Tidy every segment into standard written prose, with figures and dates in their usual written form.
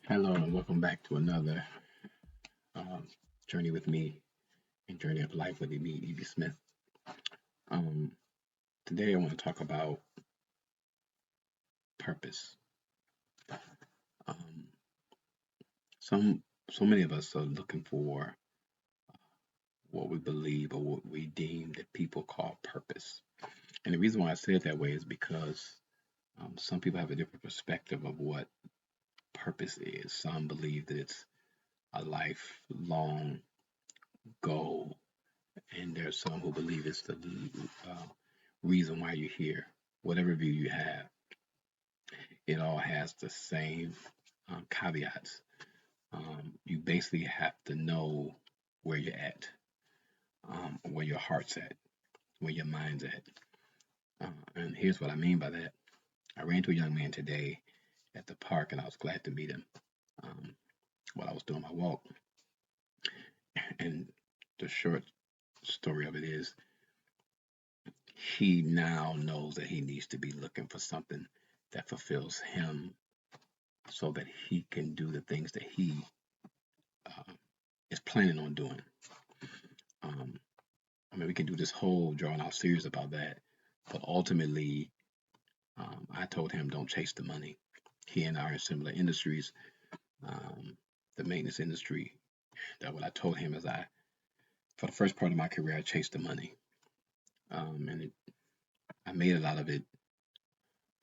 Hello and welcome back to another um, journey with me and journey of life with me, E.B. Smith. Um, Today I want to talk about purpose. Um, some so many of us are looking for what we believe or what we deem that people call purpose. And the reason why I say it that way is because some people have a different perspective of what purpose is. Some believe that it's a lifelong goal, and there's some who believe it's the uh, reason why you're here. Whatever view you have, it all has the same caveats. You basically have to know where you're at, where your heart's at, where your mind's at. And here's what I mean by that. I ran into a young man today at the park, and I was glad to meet him um, while I was doing my walk. And the short story of it is, he now knows that he needs to be looking for something that fulfills him so that he can do the things that he uh, is planning on doing. Um, I mean, we can do this whole drawn out series about that, but ultimately, I told him don't chase the money. He and I are in similar industries, um, the maintenance industry. That what I told him is for the first part of my career, I chased the money, and I made a lot of it,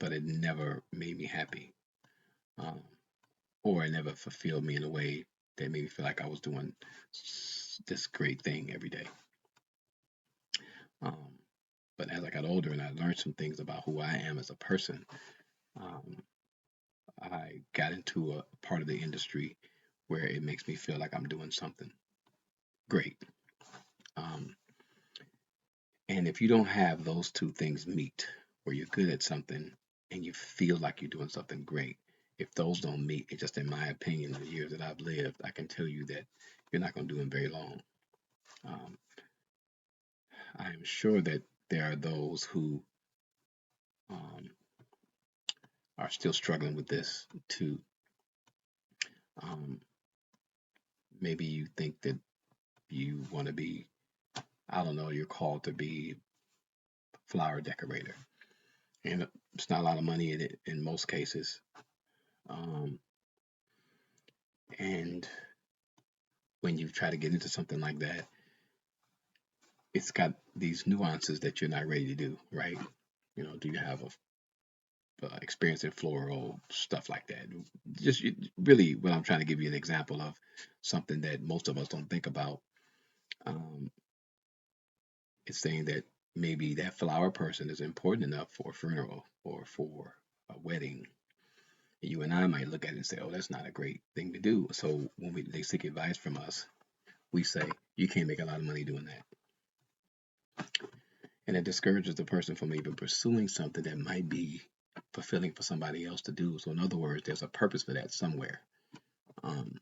but it never made me happy, um, or it never fulfilled me in a way that made me feel like I was doing this great thing every day. Um, but as I got older and I learned some things about who I am as a person, um, I got into a part of the industry where it makes me feel like I'm doing something great. Um, and if you don't have those two things meet, where you're good at something and you feel like you're doing something great, if those don't meet, it's just in my opinion, the years that I've lived, I can tell you that you're not going to do them very long. Um, I'm sure that there are those who um, are still struggling with this too. Um, Maybe you think that you want to be, I don't know, you're called to be flower decorator, and it's not a lot of money in it in most cases. Um, and when you try to get into something like that, it's got these nuances that you're not ready to do, right? Do you have a experience in floral stuff like that? Just really, what I'm trying to give you an example of something that most of us don't think about. Um, it's saying that maybe that flower person is important enough for a funeral or for a wedding. You and I might look at it and say, "Oh, that's not a great thing to do." So when they seek advice from us, we say, "You can't make a lot of money doing that," and it discourages the person from even pursuing something that might be fulfilling for somebody else to do. So in other words, there's a purpose for that somewhere. Um,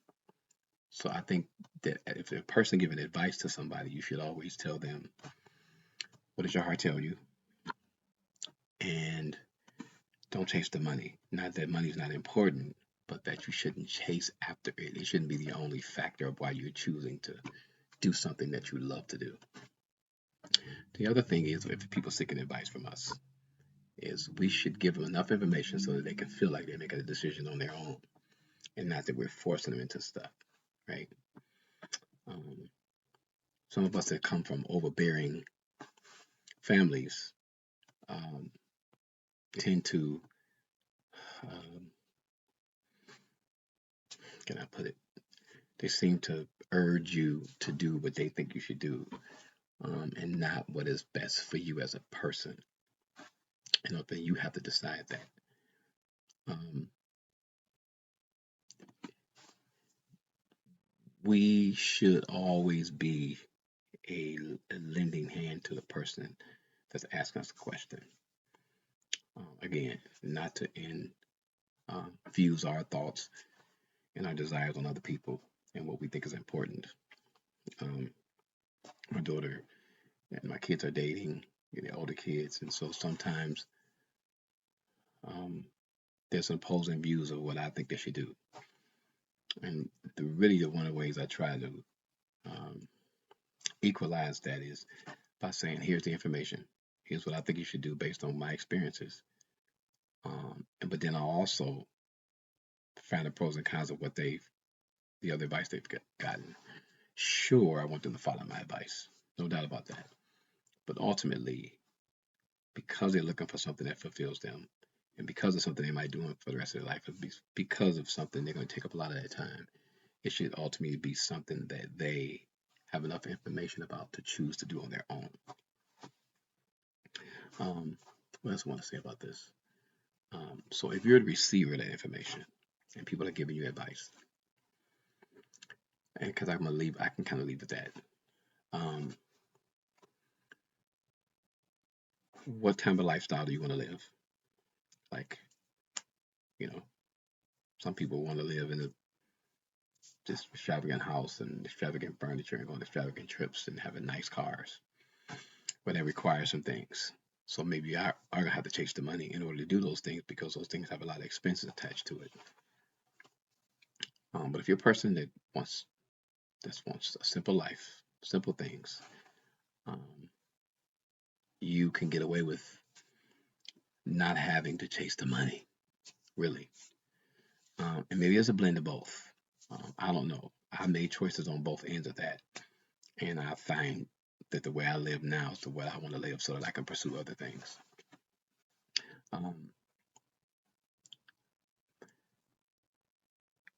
so I think that if a person giving advice to somebody, you should always tell them, "What does your heart tell you?" And don't chase the money. Not that money's not important, but that you shouldn't chase after it. It shouldn't be the only factor of why you're choosing to do something that you love to do. The other thing is, if people seeking advice from us, is we should give them enough information so that they can feel like they're making a decision on their own, and not that we're forcing them into stuff, right? Um, some of us that come from overbearing families um, tend to, um, can I put it? They seem to urge you to do what they think you should do, and not what is best for you as a person. And then you have to decide that. Um, we should always be a lending hand to the person that's asking us a question. Again, not to infuse our thoughts and our desires on other people and what we think is important. Um, my daughter and my kids are dating, they're older kids, and so sometimes um, there's some opposing views of what I think they should do. And the one of the ways I try to um, equalize that is by saying, here's the information. Here's what I think you should do based on my experiences. But then I also find the pros and cons of the other advice they've gotten. Sure, I want them to follow my advice. No doubt about that. But ultimately, because they're looking for something that fulfills them, and because of something they might do for the rest of their life, because of something they're going to take up a lot of their time, it should ultimately be something that they have enough information about to choose to do on their own. What else I want to say about this? So if you're the receiver of that information and people are giving you advice, and because I can kind of leave it at that. Um, what kind of lifestyle do you want to live? Like, you know, some people want to live in a just extravagant house and extravagant furniture and go on extravagant trips and having nice cars, but that requires some things. So maybe you are gonna have to chase the money in order to do those things because those things have a lot of expenses attached to it. But if you're a person that wants a simple life, simple things, um, you can get away with not having to chase the money, really. And maybe it's a blend of both. I don't know. I made choices on both ends of that, and I find that the way I live now is the way I want to live, so that I can pursue other things. Um,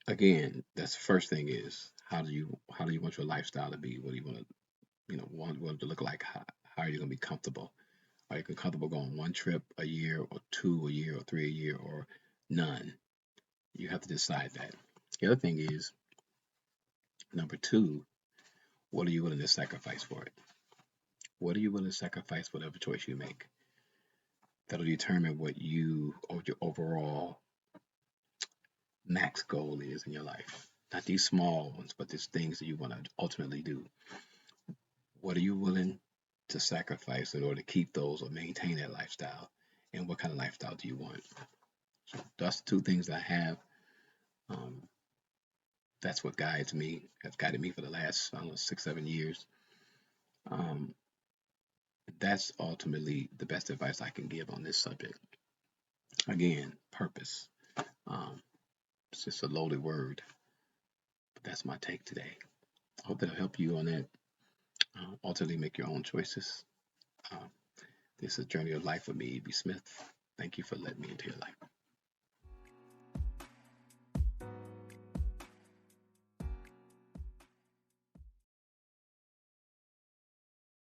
Again, that's the first thing is how do you want your lifestyle to be? What do you want to want it to look like? How are you going to be comfortable? Are you comfortable going one trip a year, or two a year, or three a year, or none? You have to decide that. The other thing is number two. What are you willing to sacrifice for it? What are you willing to sacrifice, whatever choice you make? That'll determine what your overall max goal is in your life. Not these small ones, but these things that you want to ultimately do. What are you willing to sacrifice in order to keep those or maintain that lifestyle? And what kind of lifestyle do you want? So that's two things I have. Um, that's what guides me. That's guided me for the last, I don't know, 6, 7 years. Um, that's ultimately the best advice I can give on this subject. Again, purpose. Um, it's just a loaded word, but that's my take today. I hope that'll help you on that. Ultimately, make your own choices. Uh, this is a journey of life with me, E.B. Smith. Thank you for letting me into your life.